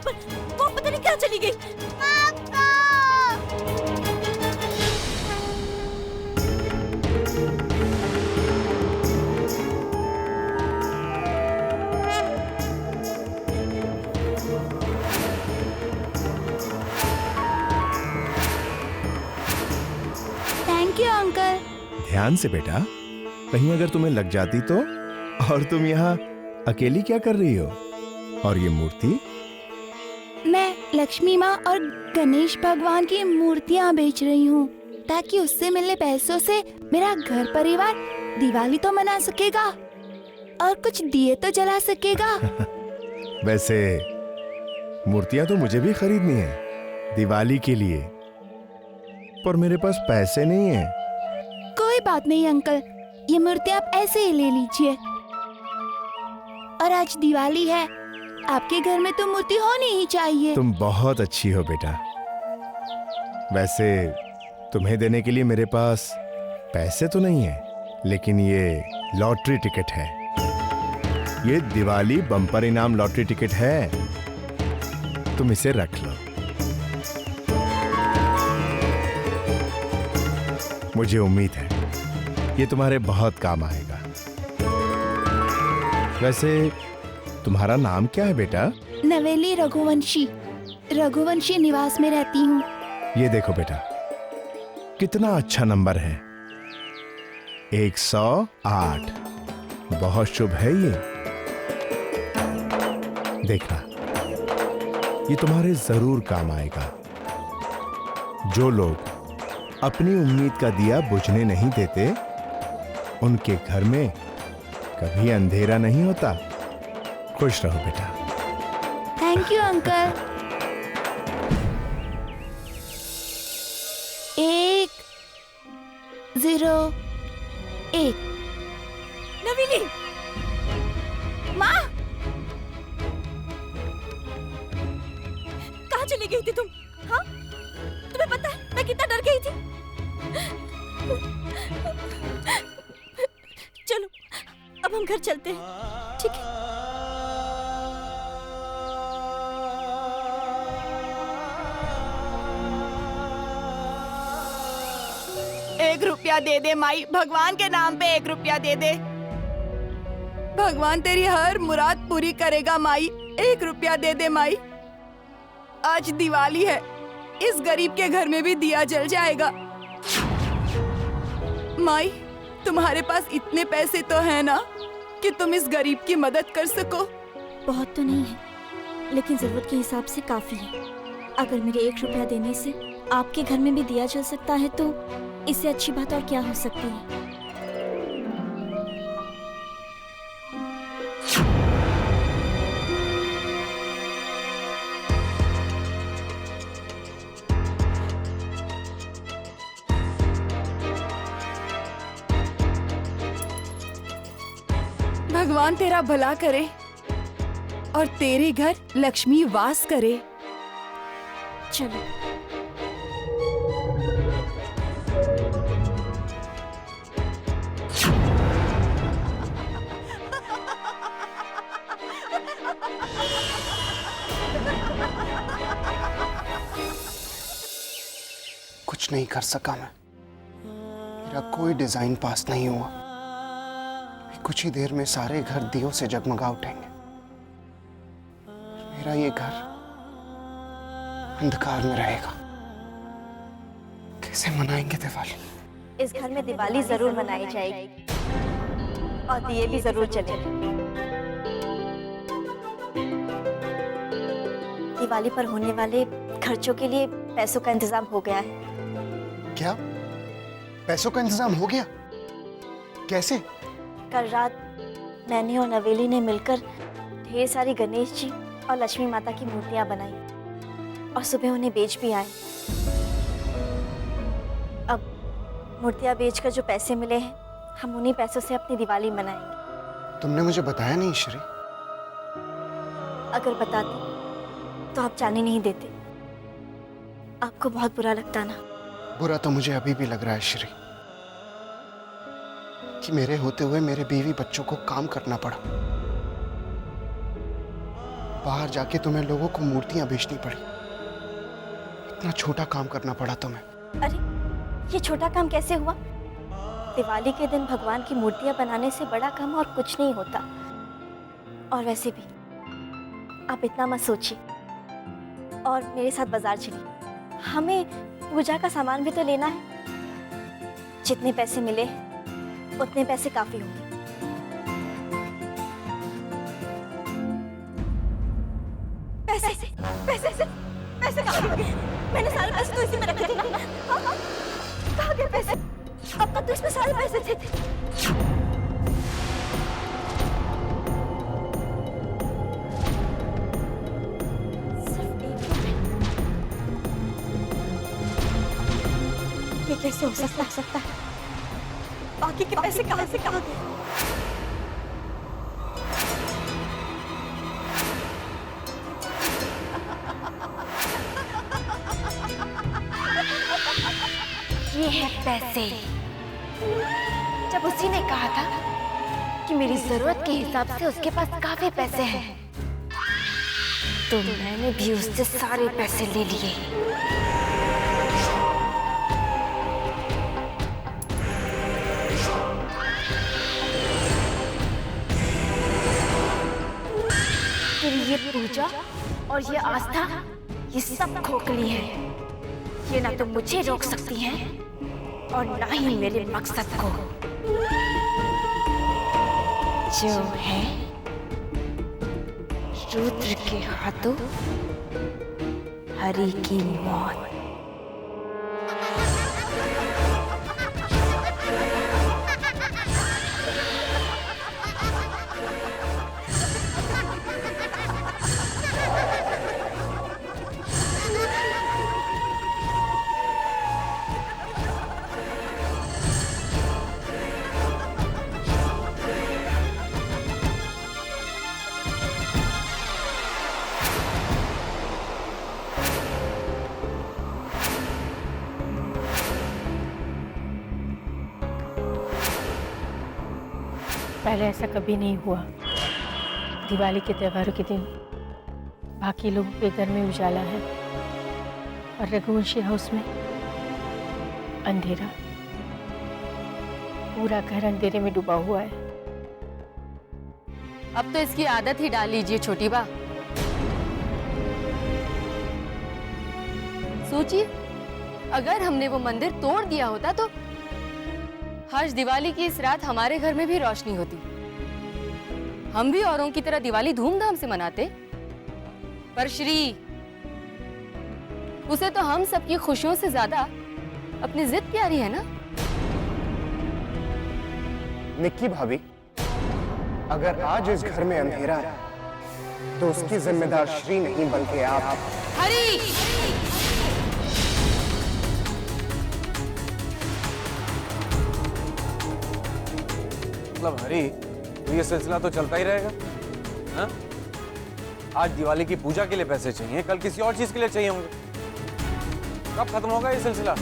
यहाँ पर, वो पता नहीं कहाँ चली गई। पापा! Thank you uncle. ध्यान से बेटा, कहीं अगर तुम्हें लग जाती तो। और तुम यहाँ अकेली क्या कर रही हो? और ये मूर्ति? मैं लक्ष्मी माँ और गणेश भगवान की मूर्तियाँ बेच रही हूँ ताकि उससे मिलने पैसों से मेरा घर परिवार दिवाली तो मना सकेगा और कुछ दिए तो जला सकेगा। वैसे मूर्तियाँ तो मुझे भी खरीदनी है दिवाली के लिए, पर मेरे पास पैसे नहीं है। कोई बात नहीं अंकल, ये मूर्ति आप ऐसे ही ले लीजिए। और आज दिवाली है, आपके घर में तो मूर्ति होनी ही चाहिए। तुम बहुत अच्छी हो बेटा। वैसे तुम्हें देने के लिए मेरे पास पैसे तो नहीं है, लेकिन ये लॉटरी टिकट है। ये दिवाली बम्पर इनाम लॉटरी टिकट है, तुम इसे रख लो। मुझे उम्मीद है ये तुम्हारे बहुत काम आएगा। वैसे तुम्हारा नाम क्या है बेटा? नवेली रघुवंशी। रघुवंशी निवास में रहती हूँ। ये देखो बेटा, कितना अच्छा नंबर है, 108। बहुत शुभ है ये। देखना, ये तुम्हारे जरूर काम आएगा। जो लोग अपनी उम्मीद का दिया बुझने नहीं देते, उनके घर में कभी अंधेरा नहीं होता। खुश रहो बेटा। Thank you uncle. 101। नवीली, माँ, कहाँ चली गई थी तुम? हाँ, तुम्हें पता है मैं कितना डर गई थी। चलो अब हम घर चलते हैं, ठीक है? 1 रुपया दे दे माई, भगवान के नाम पे 1 रुपया दे दे। भगवान तेरी हर मुराद पूरी करेगा माई। 1 रुपया दे दे माई। आज दिवाली है, इस गरीब के घर में भी दिया जल जाएगा। माई, तुम्हारे पास इतने पैसे तो है ना कि तुम इस गरीब की मदद कर सको? बहुत तो नहीं है, लेकिन जरूरत के हिसाब से काफी है। अगर मेरे 1 रुपया देने से आपके घर में भी दिया जल सकता है तो इससे अच्छी बात और क्या हो सकती है। भगवान तेरा भला करे और तेरे घर लक्ष्मी वास करे। चलो कुछ नहीं कर सका मैं। मेरा कोई डिजाइन पास नहीं हुआ। कुछ ही देर में सारे घर दियों से जगमगा उठेंगे। मेरा ये घर अंधकार में रहेगा। कैसे मनाएंगे दिवाली? इस घर में दिवाली जरूर मनाई जाएगी और दिए भी जरूर जलेंगे। दिवाली पर होने वाले खर्चों के लिए पैसों का इंतजाम हो गया है। क्या पैसों का इंतजाम हो गया? कैसे? कल रात मैंने और नवेली ने मिलकर ढेर सारी गणेश जी और लक्ष्मी माता की मूर्तियां बनाई और सुबह उन्हें बेच भी आए। अब मूर्तियां बेचकर जो पैसे मिले हैं, हम उन्हीं पैसों से अपनी दिवाली मनाएंगे। तुमने मुझे बताया नहीं श्री। अगर बताते तो आप जाने नहीं देते। आपको बहुत बुरा लगता ना? बुरा तो मुझे अभी भी लग रहा है श्री, कि मेरे होते हुए मेरे बीवी बच्चों को काम करना पड़ा। बाहर जाके तुम्हें लोगों को मूर्तियां बेचनी पड़ी। इतना छोटा काम करना पड़ा तुम्हें। अरे ये छोटा काम कैसे हुआ? दिवाली के दिन भगवान की मूर्तियां बनाने से बड़ा काम और कुछ नहीं होता। और वैसे भी आप इतना मत सोचिए और मेरे साथ बाजार चलिए। हमें पूजा का सामान भी तो लेना है। जितने पैसे मिले उतने पैसे काफी होंगे। पैसे पैसे पैसे कहाँ गए? मैंने सारे पैसे तो इसी में रखे थे ना। हाँ, कहाँ गए पैसे? अब तक तो इसमें सारे पैसे थे। सिर्फ 1 रुपए। ये कैसे हो सकता है? बाकी के पैसे कहाँ गए? ये है पैसे। जब उसी ने कहा था कि मेरी जरूरत के हिसाब से उसके पास काफी पैसे हैं, तो मैंने भी उससे सारे पैसे ले लिए। फिर ये पूजा और ये आस्था, ये सब खोखली है। ये ना तो मुझे रोक सकती हैं और ना ही मेरे मकसद को, जो है रुद्र के हाथों हरि की मौत। पहले ऐसा कभी नहीं हुआ। दिवाली के त्योहारों के दिन बाकी लोगों के घर में उजाला है और रघुवंशी हाउस में अंधेरा। पूरा घर अंधेरे में डूबा हुआ है। अब तो इसकी आदत ही डाल लीजिए छोटी बा। सोचिए, अगर हमने वो मंदिर तोड़ दिया होता तो हर्ष दिवाली की इस रात हमारे घर में भी रोशनी होती। हम भी औरों की तरह दिवाली धूमधाम से मनाते। पर श्री, उसे तो हम सबकी खुशियों से ज्यादा अपनी जिद प्यारी है ना। निक्की भाभी, अगर आज इस घर में अंधेरा है तो उसकी जिम्मेदार श्री नहीं बल्कि आप। हरी, मतलब हरी, तो ये सिलसिला तो चलता ही रहेगा हा? आज दिवाली की पूजा के लिए पैसे चाहिए, कल किसी और चीज के लिए चाहिए होंगे। कब खत्म होगा ये सिलसिला?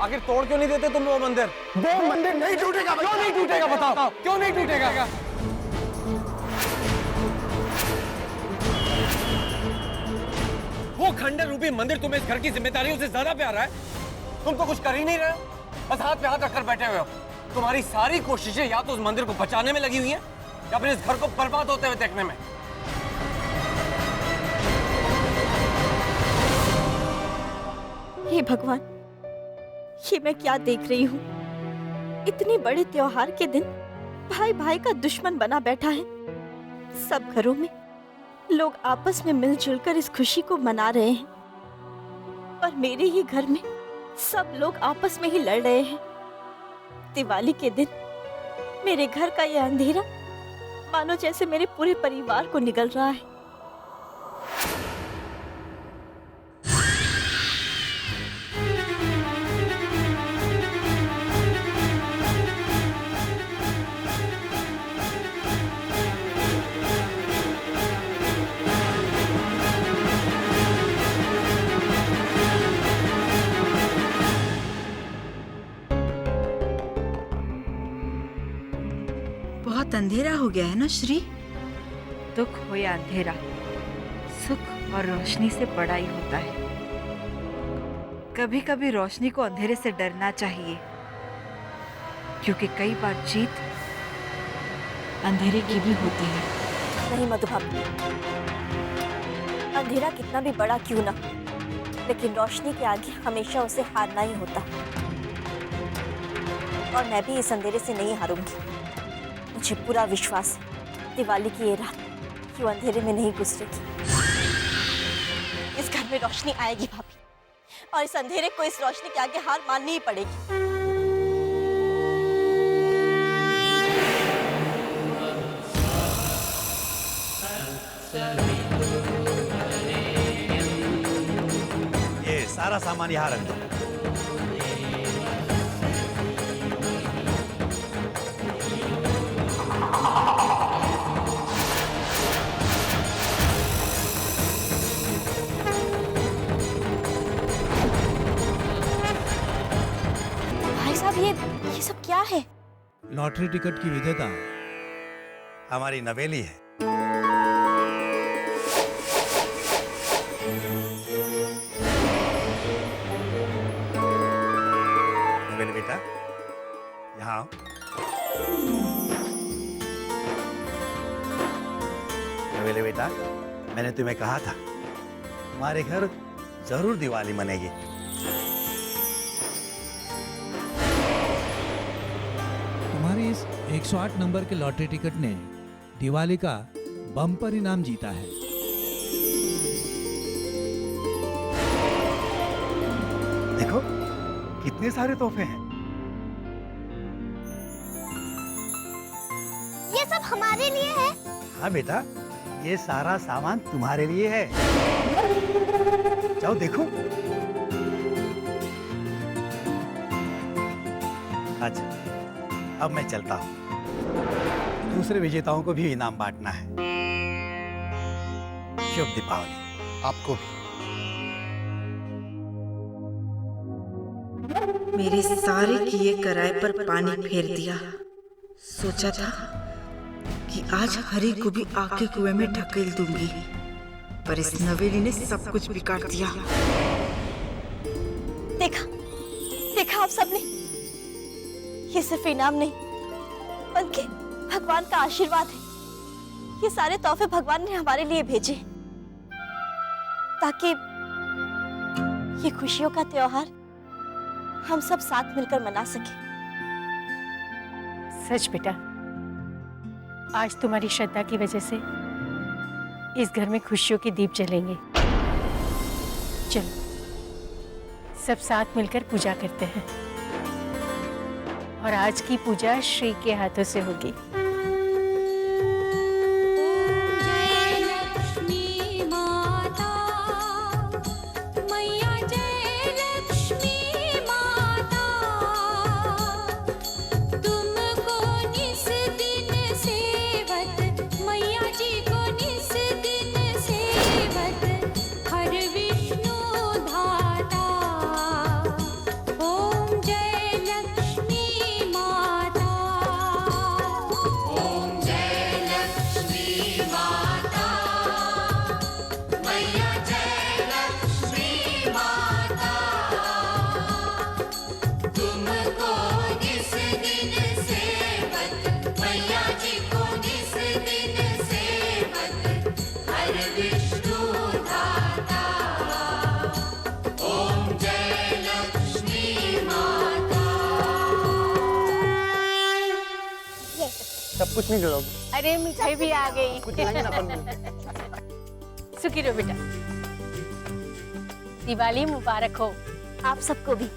आखिर तोड़ क्यों नहीं देते तुम वो मंदिर? वो मंदिर नहीं टूटेगा। क्यों नहीं टूटेगा बताओ, क्यों नहीं टूटेगा? वो खंडर रूपी मंदिर तुम्हें इस घर की जिम्मेदारियों से ज्यादा प्यारा है। तुम तो कुछ कर ही नहीं रहे हो, बस हाथ पे हाथ रखकर बैठे हुए हो। तुम्हारी सारी कोशिशें या तो उस मंदिर को बचाने में लगी हुई हैं या फिर इस घर को बर्बाद होते हुए देखने में। हे भगवान, ये मैं क्या देख रही हूँ? इतने बड़े त्योहार के दिन भाई भाई का दुश्मन बना बैठा है। सब घरों में लोग आपस में मिलजुल कर इस खुशी को मना रहे हैं, और मेरे ही घर में सब लोग आपस में ही लड़ रहे हैं। दिवाली के दिन मेरे घर का यह अंधेरा मानो जैसे मेरे पूरे परिवार को निगल रहा है। बहुत अंधेरा हो गया है ना श्री? दुख हो या अंधेरा, सुख और रोशनी से बड़ा ही होता है। कभी कभी रोशनी को अंधेरे से डरना चाहिए, क्योंकि कई बार जीत अंधेरे की भी होती है। नहीं मधु भाभी, अंधेरा कितना भी बड़ा क्यों ना, लेकिन रोशनी के आगे हमेशा उसे हारना ही होता है। और मैं भी इस अंधेरे से नहीं हारूंगी। मुझे पूरा विश्वास है दिवाली की ये रात क्यों अंधेरे में नहीं गुजरेगी। इस घर में रोशनी आएगी भाभी, और इस अंधेरे को इस रोशनी के आगे हार माननी ही पड़ेगी। ये सारा सामान यहाँ रख दो। भाई साहब, ये सब क्या है? लॉटरी टिकट की विजेता हमारी नवेली है। नवेली बेटा, यहाँ आओ। नवेली बेटा, मैंने तुम्हें कहा था हमारे घर जरूर दिवाली मनेगी। तुम्हारी इस 108 नंबर के लॉटरी टिकट ने दिवाली का बम्पर इनाम जीता है। देखो कितने सारे तोहफे हैं। ये सब हमारे लिए है। हाँ बेटा, ये सारा सामान तुम्हारे लिए है। जाओ देखो। अच्छा, अब मैं चलता हूँ। दूसरे विजेताओं को भी इनाम बांटना है। शुभ दीपावली। आपको भी। मेरे सारे किए कराए पर पानी फेर दिया। सोचा था कि आज हरी को भी आग के कुएं में ढकेल दूंगी, पर इस नवेली ने सब कुछ बिगाड़ दिया। देखा देखा आप सबने, ये सिर्फ इनाम नहीं बल्कि भगवान का आशीर्वाद है। ये सारे तोहफे भगवान ने हमारे लिए भेजे ताकि ये खुशियों का त्योहार हम सब साथ मिलकर मना सके। सच बेटा, आज तुम्हारी श्रद्धा की वजह से इस घर में खुशियों के दीप जलेंगे। चलो सब साथ मिलकर पूजा करते हैं, और आज की पूजा श्री के हाथों से होगी। सब कुछ नहीं जोड़ोगे? अरे मिठाई भी आ गई। कुछ नहीं ना अपन। सुखी रहो बेटा, दिवाली मुबारक हो आप सबको भी।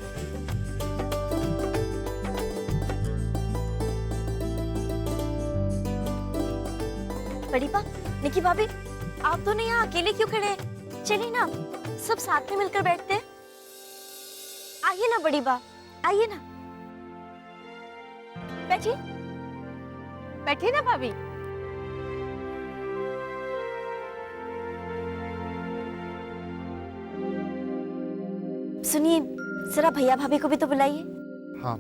बड़ी बा, निकी भाभी, आप दोनों यहाँ अकेले क्यों खड़े हैं? चलिए ना, सब साथ में मिलकर बैठते हैं। आइए ना बड़ी बा, आइए ना, बैठिए। बैठे ना भाभी। सुनिए, जरा भैया भाभी को भी तो बुलाइए। हाँ।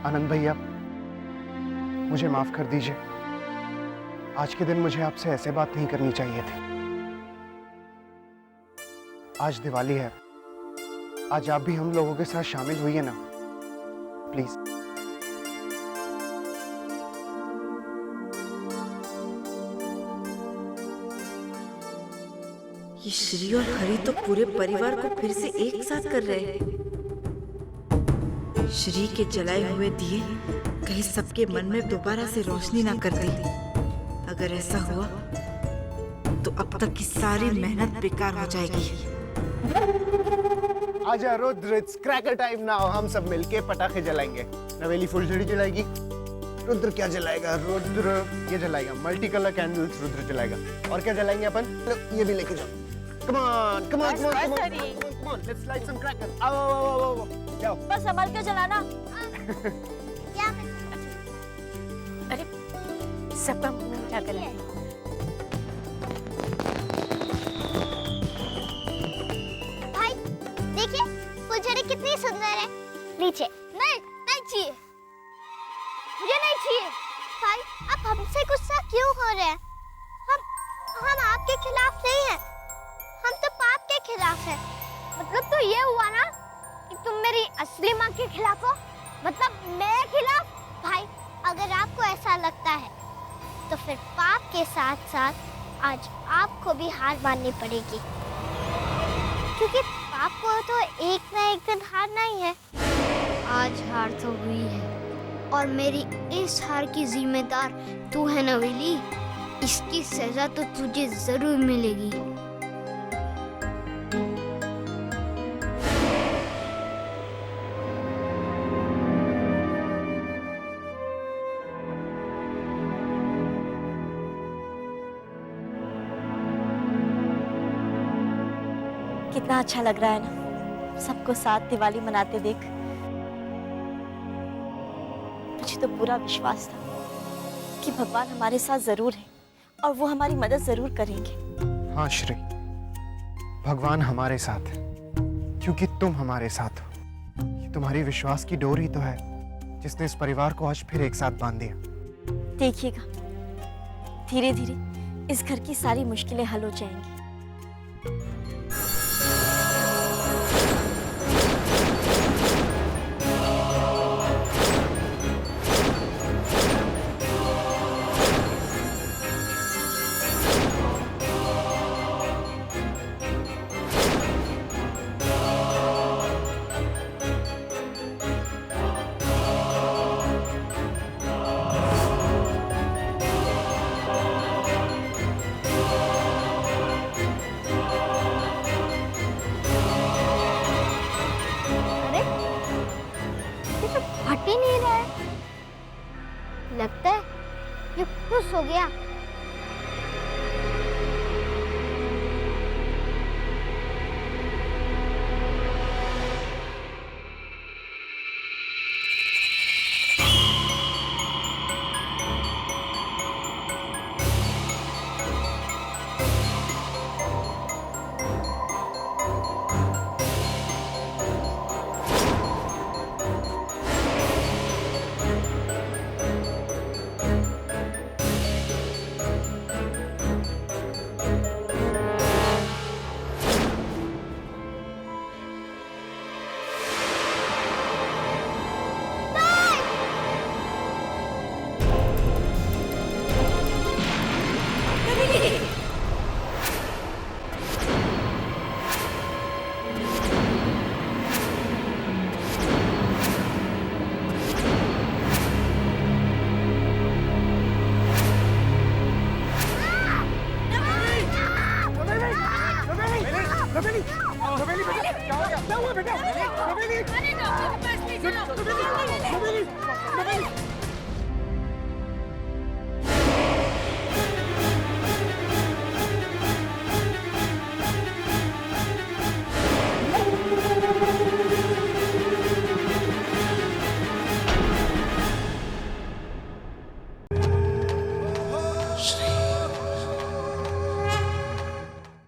आनंद भैया, मुझे माफ कर दीजिए। आज के दिन मुझे आपसे ऐसे बात नहीं करनी चाहिए थी। आज दिवाली है, आज आप भी हम लोगों के साथ शामिल हुई है ना, प्लीज। ये श्री और हरि तो पूरे परिवार को फिर से एक साथ कर रहे हैं। श्री के जलाए हुए दिए कहीं सबके मन में दोबारा से रोशनी ना कर दी। अगर ऐसा हुआ तो अब तक की सारी मेहनत बेकार हो जाएगी। आजा Rudra, it's cracker time now. हम सब मिलके पटाखे जलाएंगे। नवेली फुलझड़ी जलाएगी, रुद्र क्या जलाएगा? रुद्र ये जलाएगा मल्टी कलर कैंडल्स, रुद्र जलाएगा। और क्या जलाएंगे अपन? ये भी लेके जाओ। Come on, come on, come on, come on, come on, let's light some crackers. आओ, जाओ। बस संभाल के जलाना। अरे सबका मुंह मीठा करें। भाई देखिए फुलझड़ी कितनी सुंदर है। नीचे नहीं चाहिए, मुझे नहीं चाहिए। भाई आप हमसे गुस्सा क्यों हो रहे हैं? हम आपके खिलाफ नहीं हैं, हम तो पाप के खिलाफ हैं। मतलब तो ये हुआ ना कि तुम मेरी असली माँ के खिलाफ हो, मतलब मेरे खिलाफ। भाई अगर आपको ऐसा लगता है तो फिर पाप के साथ साथ आज आपको भी हार माननी पड़ेगी, क्योंकि पाप को तो एक ना एक दिन हारना ही है। आज हार तो हुई है और मेरी इस हार की जिम्मेदार तू है नवेली। इसकी सजा तो तुझे जरूर मिलेगी। कितना अच्छा लग रहा है ना सबको साथ दिवाली मनाते देख। मुझे तो पूरा विश्वास था कि भगवान हमारे साथ जरूर है और वो हमारी मदद जरूर करेंगे। हाँ श्री, भगवान हमारे साथ है क्योंकि तुम हमारे साथ हो। ये तुम्हारी विश्वास की डोर ही तो है जिसने इस परिवार को आज फिर एक साथ बांध दिया। देखिएगा धीरे धीरे इस घर की सारी मुश्किलें हल हो जाएंगी। हट ही नहीं रहा है, लगता है ये खुश हो गया। क्या हुआ बेटा?